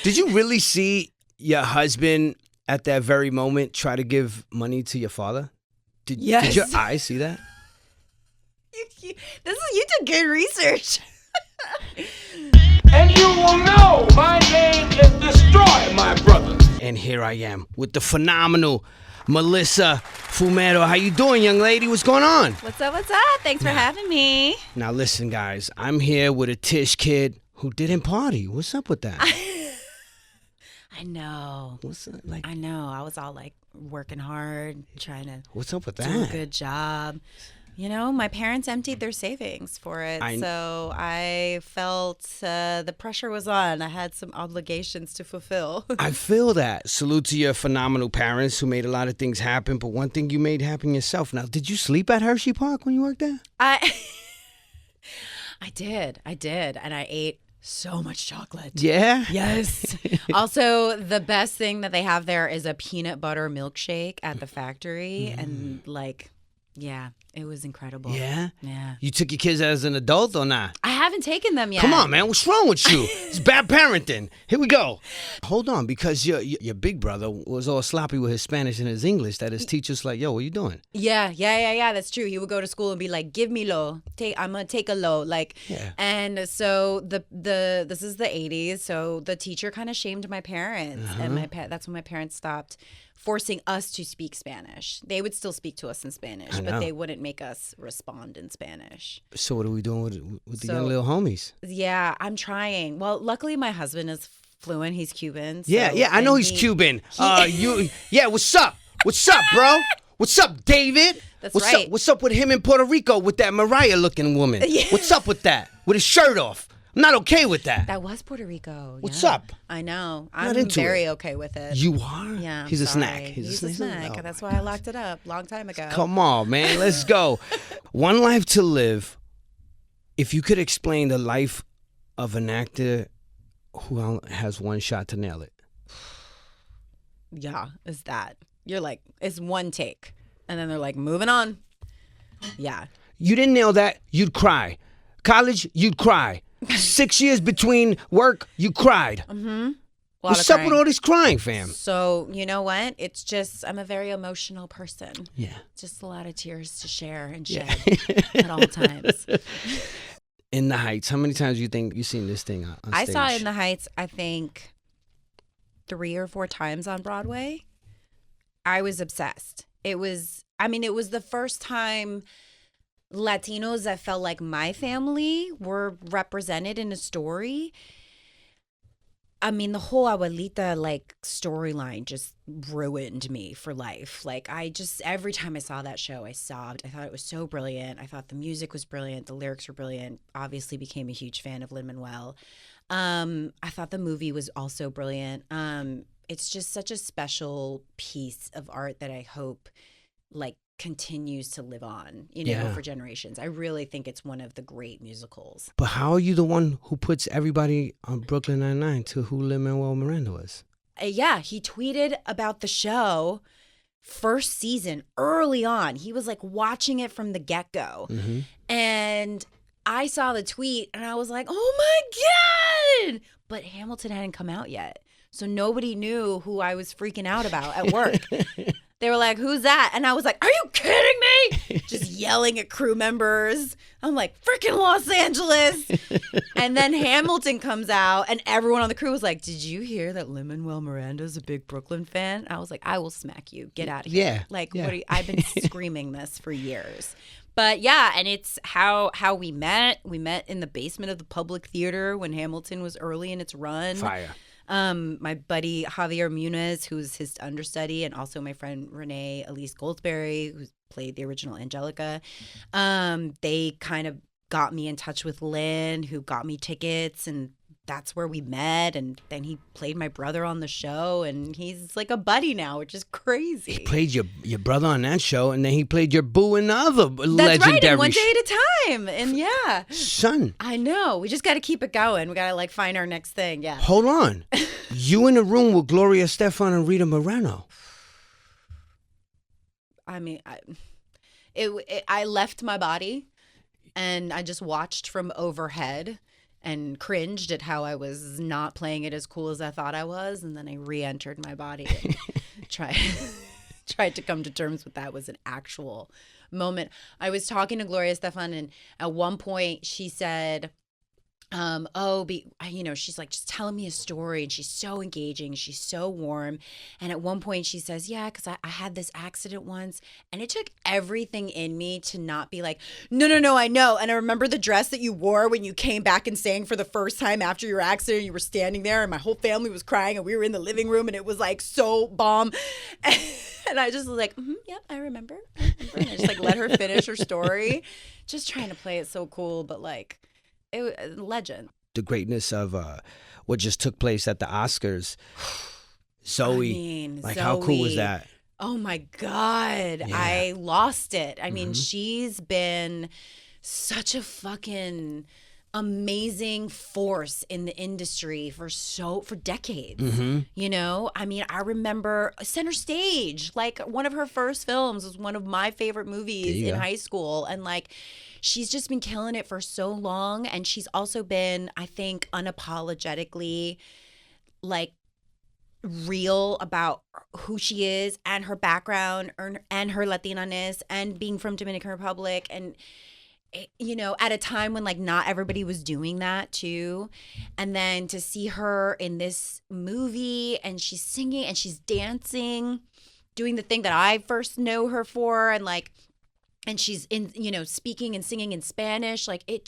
Did you really see your husband at that very moment try to give money to your father? Yes. Did your eyes see that? You did good research. And you will know my name is D-Stroy, my brother. And here I am with the phenomenal Melissa Fumero. How you doing, young lady? What's going on? What's up? Thanks for having me. Now listen, guys. I'm here with a Tish kid who didn't party. What's up with that? I know. What's up? Like, I know. I was all like working hard, trying to what's up with that? do a good job. You know, my parents emptied their savings for it, so I felt the pressure was on. I had some obligations to fulfill. I feel that. Salute to your phenomenal parents who made a lot of things happen, but one thing you made happen yourself. Now, did you sleep at Hershey Park when you worked there? I did, and I ate so much chocolate. Yeah? Yes. Also, the best thing that they have there is a peanut butter milkshake at the factory, and yeah, it was incredible. Yeah? Yeah. You took your kids as an adult or not? I haven't taken them yet. Come on, man. What's wrong with you? It's bad parenting. Here we go. Hold on, because your big brother was all sloppy with his Spanish and his English that his teacher's like, yo, what you doing? Yeah. That's true. He would go to school and be like, give me lo. I'm going to take a lo. And so this is the 80s. So the teacher kind of shamed my parents. And that's when my parents stopped forcing us to speak Spanish. They would still speak to us in Spanish, but they wouldn't make us respond in Spanish. So what are we doing with the young little homies? Yeah, I'm trying. Well, luckily my husband is fluent. He's Cuban. Yeah, I know he's Cuban. What's up? What's up, bro? What's up, David? That's what's right. Up? What's up with him in Puerto Rico with that Mariah-looking woman? Yeah. What's up with that? With his shirt off? I'm not okay with that. That was Puerto Rico. What's yeah. up? I know. Not I'm into very it. okay with it. You are? Yeah. He's a sorry. snack. He's a snack. Oh, That's why I locked it up long time ago. Come on, man. Let's go. One life to live. If you could explain the life of an actor who has one shot to nail it. Yeah, it's that. You're like, it's one take. And then they're like, moving on. Yeah. You didn't nail that, you'd cry. College, you'd cry. 6 years between work, you cried. Mm-hmm. What's up with all this crying, fam? So, you know what? It's just, I'm a very emotional person. Yeah. Just a lot of tears to share and shed at all times. In the Heights, how many times do you think you've seen this thing on stage? I saw In the Heights, I think, 3 or 4 times on Broadway. I was obsessed. It was the first time Latinos that felt like my family were represented in a story. I mean, the whole abuelita storyline just ruined me for life. Every time I saw that show, I sobbed. I thought it was so brilliant. I thought the music was brilliant. The lyrics were brilliant. Obviously became a huge fan of Lin-Manuel. I thought the movie was also brilliant. It's just such a special piece of art that I hope continues to live on, for generations. I really think it's one of the great musicals. But how are you the one who puts everybody on Brooklyn Nine-Nine to who Lin-Manuel Miranda was? Yeah, he tweeted about the show first season early on. He was watching it from the get-go. Mm-hmm. And I saw the tweet and I was like, oh my God! But Hamilton hadn't come out yet. So nobody knew who I was freaking out about at work. They were like, who's that? And I was like, are you kidding me? Just yelling at crew members. I'm like, freaking Los Angeles. And then Hamilton comes out and everyone on the crew was like, did you hear that Lin-Manuel Miranda's a big Brooklyn fan? I was like, I will smack you. Get out of here. Yeah. I've been screaming this for years. But yeah, and it's how we met. We met in the basement of the Public Theater when Hamilton was early in its run. Fire. My buddy Javier Munez, who's his understudy, and also my friend Renee Elise Goldsberry, who played the original Angelica. They kind of got me in touch with Lynn, who got me tickets, and that's where we met. And then he played my brother on the show, and he's like a buddy now, which is crazy. He played your brother on that show, and then he played your boo in the other legendary That's right, and one day at a time. And yeah. Son. I know. We just got to keep it going. We got to find our next thing. Yeah. Hold on. You in the room with Gloria Estefan and Rita Moreno. I mean, I left my body and I just watched from overhead. and cringed at how I was not playing it as cool as I thought I was. And then I re-entered my body and tried to come to terms with that was an actual moment. I was talking to Gloria Estefan, and at one point she said, she's like, just telling me a story, and she's so engaging, she's so warm. And at one point she says, yeah, because I had this accident once, and it took everything in me to not be like, no, I know. And I remember the dress that you wore when you came back and sang for the first time after your accident. You were standing there, and my whole family was crying, and we were in the living room, and it was like so bomb. And I just was like, yep, I remember. And I just like let her finish her story, just trying to play it so cool, but like, it legend. The greatness of what just took place at the Oscars. Zoe, how cool was that? Oh my God, yeah. I lost it. I mean, she's been such a fucking amazing force in the industry for decades. You know, I mean, I remember Center Stage, like one of her first films was one of my favorite movies in high school, and like, she's just been killing it for so long. And she's also been, I think, unapologetically like real about who she is and her background and her Latina-ness and being from Dominican Republic. And, you know, at a time when like not everybody was doing that too. And then to see her in this movie and she's singing and she's dancing, doing the thing that I first know her for, and like, and she's in, you know, speaking and singing in Spanish. Like it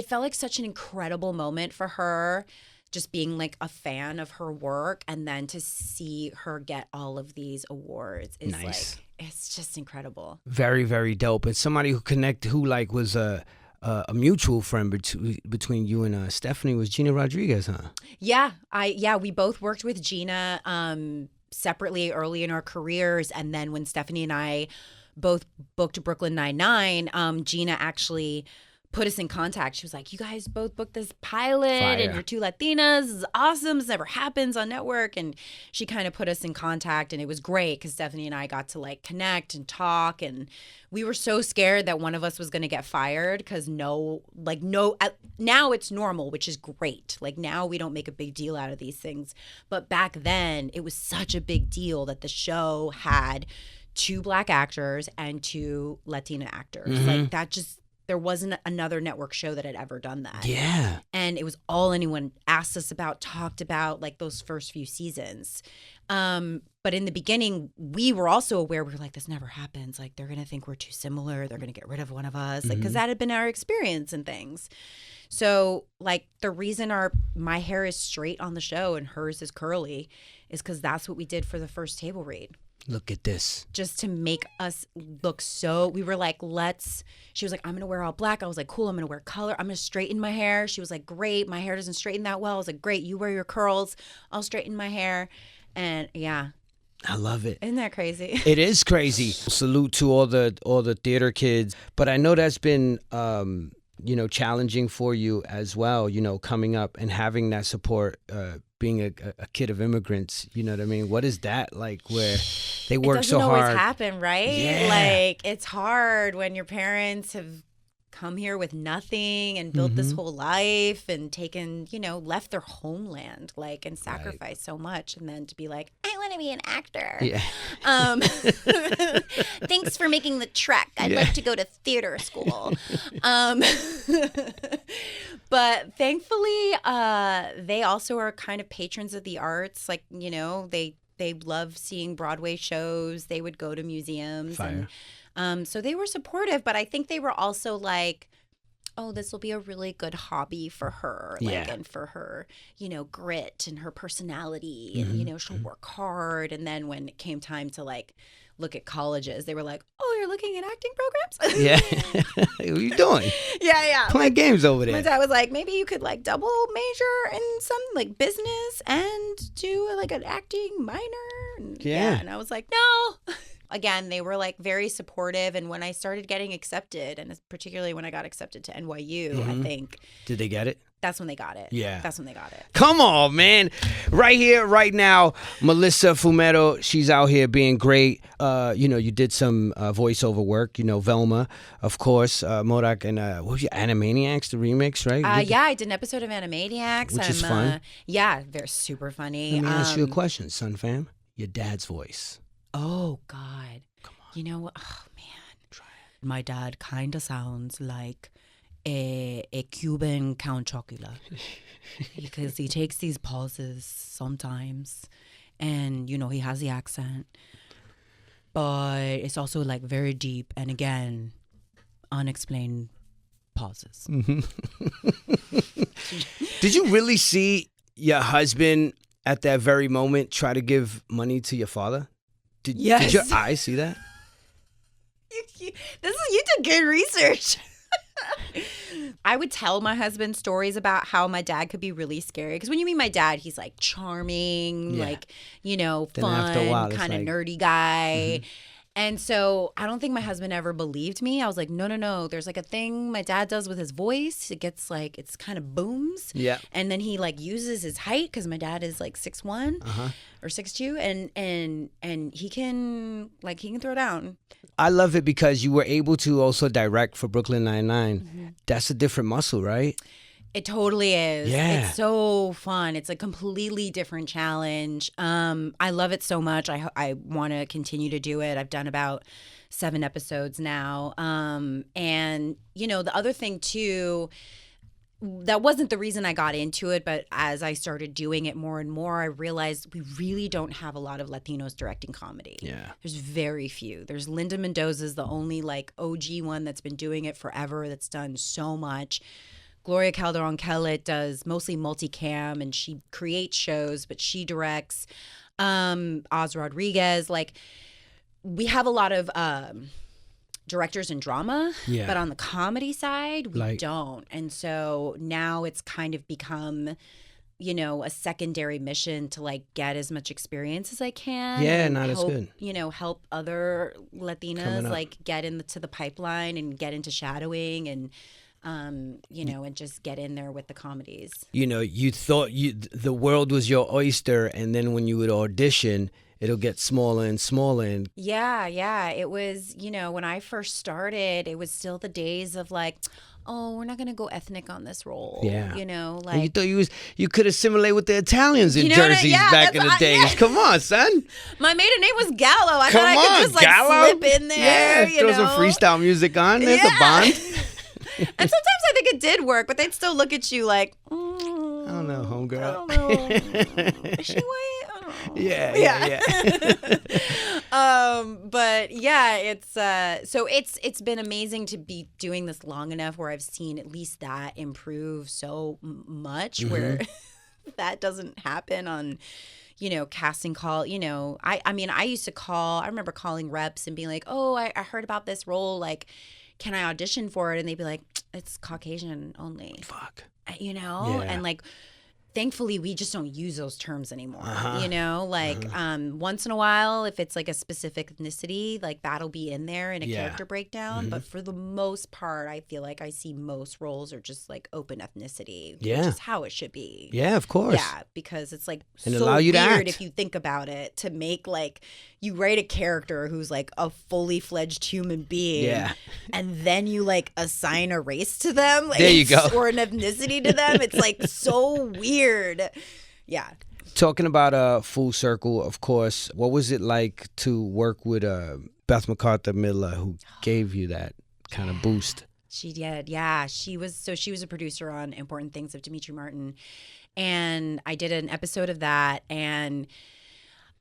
felt like such an incredible moment for her, just being like a fan of her work. And then to see her get all of these awards is like, it's just incredible. Very, very dope. And somebody who was a mutual friend between you and Stephanie was Gina Rodriguez, huh? Yeah. We both worked with Gina separately early in our careers. And then when Stephanie and I both booked Brooklyn Nine-Nine, Gina actually put us in contact. She was like, you guys both booked this pilot and you're two Latinas. This is awesome. This never happens on network. And she kind of put us in contact, and it was great because Stephanie and I got to like connect and talk, and we were so scared that one of us was going to get fired because now it's normal, which is great. Like now we don't make a big deal out of these things. But back then it was such a big deal that the show had 2 Black actors and 2 Latina actors. Like that just, there wasn't another network show that had ever done that. Yeah. And it was all anyone asked us about, talked about, like those first few seasons. But in the beginning, we were also aware, we were like, this never happens. Like they're going to think we're too similar. They're going to get rid of one of us. Like, because that had been our experience and things. So like the reason my hair is straight on the show and hers is curly is because that's what we did for the first table read. Look at this. Just to make us look so, we were like, she was like, I'm going to wear all black. I was like, cool, I'm going to wear color. I'm going to straighten my hair. She was like, great. My hair doesn't straighten that well. I was like, great. You wear your curls. I'll straighten my hair. And yeah. I love it. Isn't that crazy? It is crazy. Salute to all the theater kids. But I know that's been, challenging for you as well, coming up and having that support, being a kid of immigrants, you know what I mean? What is that like where they work so hard? It doesn't always happen, right? Yeah. Like it's hard when your parents have come here with nothing and built this whole life and taken, left their homeland, like, and sacrificed so much. And then to be like, I want to be an actor. Yeah. Thanks for making the trek. I'd like to go to theater school. But thankfully, they also are kind of patrons of the arts. Like, they love seeing Broadway shows. They would go to museums. Fire. And so they were supportive, but I think they were also like, oh, this will be a really good hobby for her. Like, and for her, grit and her personality and, she'll work hard. And then when it came time to like look at colleges, they were like, oh, you're looking at acting programs? Yeah. What are you doing? Yeah. Playing games over there. My dad was like, maybe you could like double major in some like business and do like an acting minor. Yeah. And I was like, no. Again, they were like very supportive. And when I started getting accepted, and particularly when I got accepted to NYU, I think. Did they get it? That's when they got it. Yeah. That's when they got it. Come on, man. Right here, right now, Melissa Fumero, she's out here being great. You did some voiceover work, Velma, of course, Modak, and what was your Animaniacs, the remix, right? I did an episode of Animaniacs. Which is fun. Yeah, they're super funny. Let me ask you a question, son fam. Your dad's voice. Oh, God. Come on. Oh, man. Try it. My dad kind of sounds like a Cuban Count Chocula because he takes these pauses sometimes, and he has the accent, but it's also like very deep, and again, unexplained pauses. Mm-hmm. Did you really see your husband at that very moment try to give money to your father? Yes. Did your eyes see that? You did good research. I would tell my husband stories about how my dad could be really scary. Because when you meet my dad, he's like charming, like, fun, kind of nerdy guy. Mm-hmm. And so I don't think my husband ever believed me. I was like, no. There's like a thing my dad does with his voice. It gets like, it's kind of booms. Yeah. And then he like uses his height because my dad is like 6'1" or 6'2", and he can throw down. I love it because you were able to also direct for Brooklyn Nine-Nine. Mm-hmm. That's a different muscle, right? It totally is. Yeah. It's so fun. It's a completely different challenge. I love it so much. I want to continue to do it. I've done about 7 episodes now. And, the other thing too, that wasn't the reason I got into it, but as I started doing it more and more, I realized we really don't have a lot of Latinos directing comedy. Yeah. There's very few. There's Linda Mendoza's the only OG one that's been doing it forever, that's done so much. Gloria Calderon-Kellett does mostly multicam, and she creates shows, but she directs. Oz Rodriguez. We have a lot of directors in drama, but on the comedy side, we don't. And so now it's kind of become, a secondary mission to get as much experience as I can. Yeah, not as good. Help other Latinas get into the pipeline and get into shadowing and and just get in there with the comedies. You thought the world was your oyster, and then when you would audition, it'll get smaller and smaller. Yeah. It was, when I first started, it was still the days of we're not going to go ethnic on this role. Yeah. And you thought you could assimilate with the Italians in Jersey back in the days. Yeah. Come on, son. My maiden name was Gallo. I thought I could just slip in there. Yeah, throw some freestyle music on. There's a bond. And sometimes I think it did work, but they'd still look at you I don't know, homegirl. I don't know. Is she white? I don't know. Yeah. But yeah, it's been amazing to be doing this long enough where I've seen at least that improve so much, where that doesn't happen on casting call. I used to call. I remember calling reps and being like, "Oh, I heard about this role. Can I audition for it?" And they'd be like, "It's Caucasian only." Fuck. Yeah. And thankfully we just don't use those terms anymore. Once in a while, if it's a specific ethnicity, that'll be in there in a character breakdown. But for the most part, I feel like I see most roles are just open ethnicity, which is how it should be. Yeah, of course. Yeah, because it's and so allow you to weird act. If you think about it, to make you write a character who's a fully fledged human being, and then you assign a race to them. There you go. Or an ethnicity to them. It's so weird. Yeah. Talking about full circle, of course, what was it like to work with Beth McCarthy Miller, who gave you that kind of boost? She did, yeah. She was a producer on Important Things of Demetri Martin, and I did an episode of that, and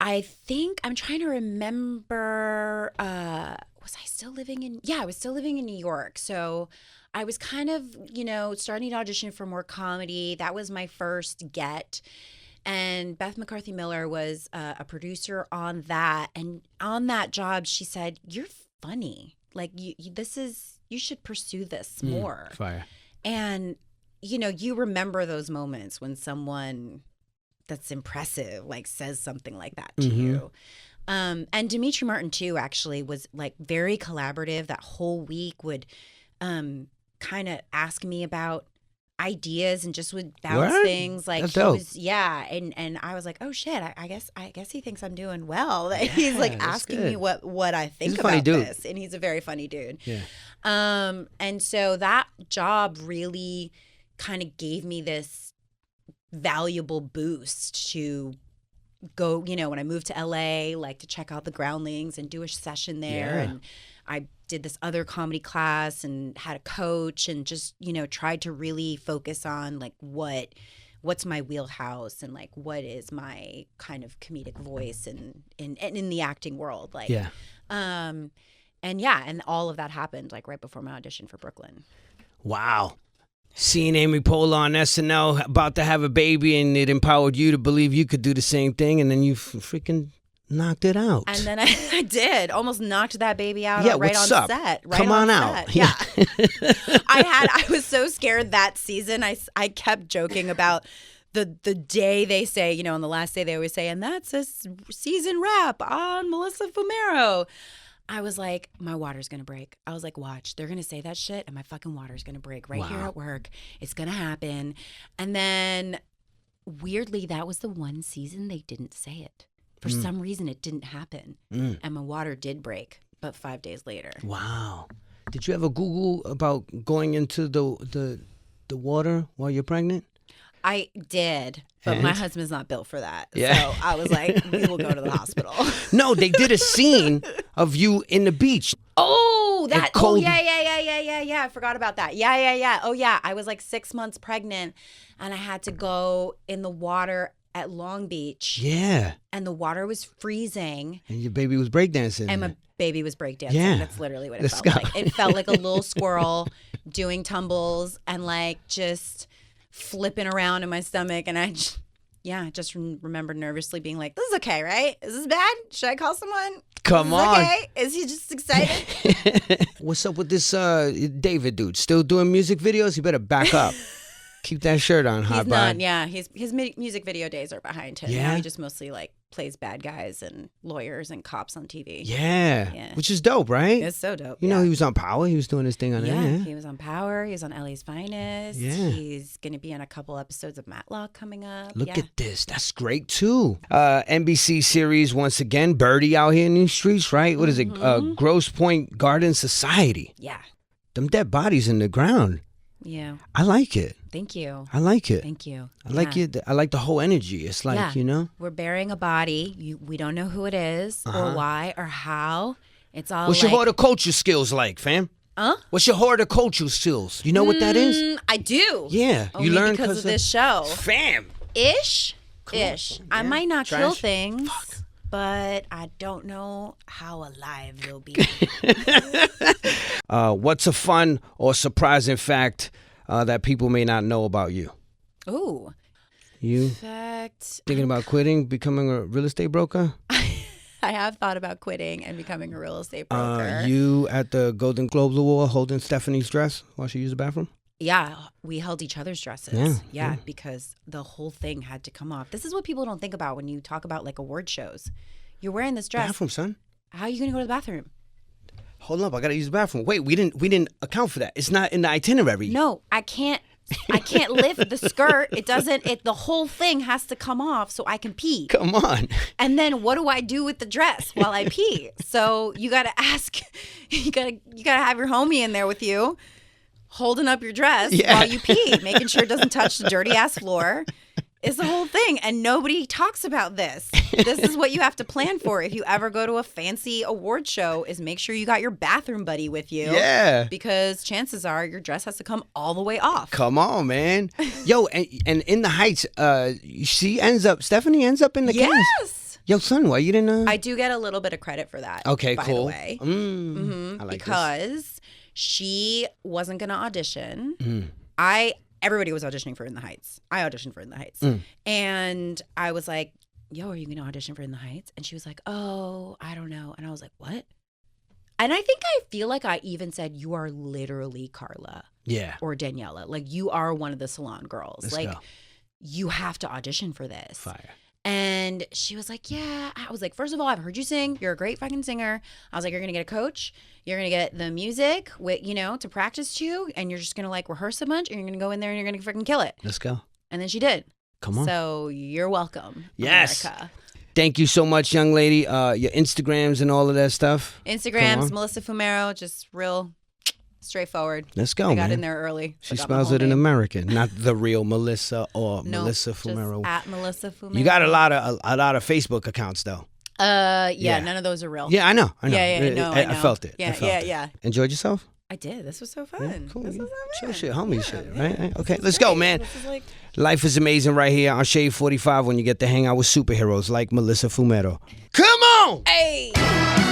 I think I'm trying to remember. Was I still living in? Yeah, I was still living in New York, so I was kind of starting to audition for more comedy. That was my first get. And Beth McCarthy Miller was a producer on that. And on that job, she said, "You're funny. You should pursue this more." Fire. And, you remember those moments when someone that's impressive, says something like that to you. And Demetri Martin, too, actually was, very collaborative. That whole week would kind of ask me about ideas and just would bounce Word? things. Like That's he dope. was, and I was like, oh shit, I guess he thinks I'm doing well. That he's like that's asking good. me what I think He's a funny about dude. this, and he's a very funny dude. Yeah. And so that job really kind of gave me this valuable boost to go, you know, when I moved to LA, like to check out the Groundlings and do a session there. Yeah. And I did this other comedy class and had a coach and just, you know, tried to really focus on like what's my wheelhouse and like what is my kind of comedic voice and in the acting world. Like, Yeah. and all of that happened like right before my audition for Brooklyn. Wow. Seeing Amy Poehler on SNL about to have a baby, and it empowered you to believe you could do the same thing, and then you freaking knocked it out. And then I did almost knocked that baby out Yeah, right what's on up? set. Right Come on set. out. Yeah. I was so scared that season. I kept joking about the day they say, you know, on the last day they always say, and that's a season wrap on Melissa Fumero. I was like, my water's going to break. I was like, watch, they're going to say that shit and my fucking water's going to break right here at work. It's going to happen. And then weirdly, that was the one season they didn't say it. For some reason, it didn't happen. And my water did break, but 5 days later. Wow. Did you ever Google about going into the water while you're pregnant? I did, but And? my husband's not built for that. Yeah. So I was like, we will go to the hospital. No, they did a scene of you in the beach. Oh, that. Oh, cold- yeah. I forgot about that. Yeah. Oh, yeah. I was like 6 months pregnant and I had to go in the water at Long Beach. Yeah. And the water was freezing. And your baby was breakdancing. And my baby was breakdancing. Yeah. That's literally what it Let's felt go. like. It felt like a little squirrel doing tumbles and like just flipping around in my stomach. And I just remember nervously being like, this is okay, right? Is this bad? Should I call someone? Come Is this on. okay? Is he just excited? What's up with this David dude? Still doing music videos? You better back up. Keep that shirt on, hot He's bod. not, yeah. His music video days are behind him. Yeah? Now he just mostly like plays bad guys and lawyers and cops on TV. Yeah. Which is dope, right? It's so dope. You know, he was on Power. He was doing his thing on Yeah, there. he was on Power. He was on LA's Finest. Yeah. He's going to be on a couple episodes of Matlock coming up. Look yeah. at this. That's great, too. NBC series, once again, Birdie out here in these streets, right? What is it? Grosse Pointe Garden Society. Yeah. Them dead bodies in the ground. Yeah. I like it. Thank you. I like it. Thank you. I like it. I like the whole energy. It's like, Yeah. you know? We're burying a body. We don't know who it is or why or how. It's all What's like, your horticulture skills like, fam? Huh? What's your horticulture skills? You know what that is? I do. Yeah. Only you learn because of this show. Fam. Ish. on. I Yeah. might not kill Trash. things, but I don't know how alive they'll be. What's a fun or surprising fact that people may not know about you? Ooh. You Fact. thinking about quitting, becoming a real estate broker? I have thought about quitting and becoming a real estate broker. You at the Golden Globes Award holding Stephanie's dress while she used the bathroom? Yeah, we held each other's dresses. Yeah. Because the whole thing had to come off. This is what people don't think about when you talk about like award shows. You're wearing this dress. Bathroom, son. How are you going to go to the bathroom? Hold up, I gotta use the bathroom. Wait, we didn't account for that. It's not in the itinerary. No, I can't lift the skirt. The whole thing has to come off so I can pee. Come on. And then what do I do with the dress while I pee? So you got to ask, you got to have your homie in there with you holding up your dress while you pee, making sure it doesn't touch the dirty ass floor. It's the whole thing. And nobody talks about this. This is what you have to plan for if you ever go to a fancy award show is make sure you got your bathroom buddy with you. Yeah. Because chances are your dress has to come all the way off. Come on, man. Yo, and in the Heights, Stephanie ends up in the cast. Yes. Yo, son, why you didn't? I do get a little bit of credit for that. Okay, by cool. the way. I like Because she wasn't going to audition. Everybody was auditioning for In the Heights. I auditioned for In the Heights. And I was like, yo, are you going to audition for In the Heights? And she was like, oh, I don't know. And I was like, what? And I feel like I even said, you are literally Carla. Yeah. Or Daniela. Like, you are one of the salon girls. Let's like, go. you have to audition for this. Fire. And And she was like, yeah. I was like, first of all, I've heard you sing. You're a great fucking singer. I was like, you're going to get a coach. You're going to get the music, to practice to. And you're just going to like rehearse a bunch. And you're going to go in there and you're going to freaking kill it. Let's go. And then she did. Come on. So you're welcome. Yes. America. Thank you so much, young lady. Your Instagrams and all of that stuff. Instagrams, Melissa Fumero, just real straightforward. Let's go, I got man. in there early. She spells it in American, not the real Melissa or No, Melissa Fumero. Just at Melissa Fumero. You got a lot of Facebook accounts though. Yeah, none of those are real. Yeah, I know. Yeah, no, I know. I felt it. Yeah, I felt it. Enjoyed yourself? I did. This was so fun. Yeah, cool. This was so Chill fun. shit, homie shit, right? This Okay, is let's go, great. man. This is like... Life is amazing right here on Shade 45 when you get to hang out with superheroes like Melissa Fumero. Come on! Hey!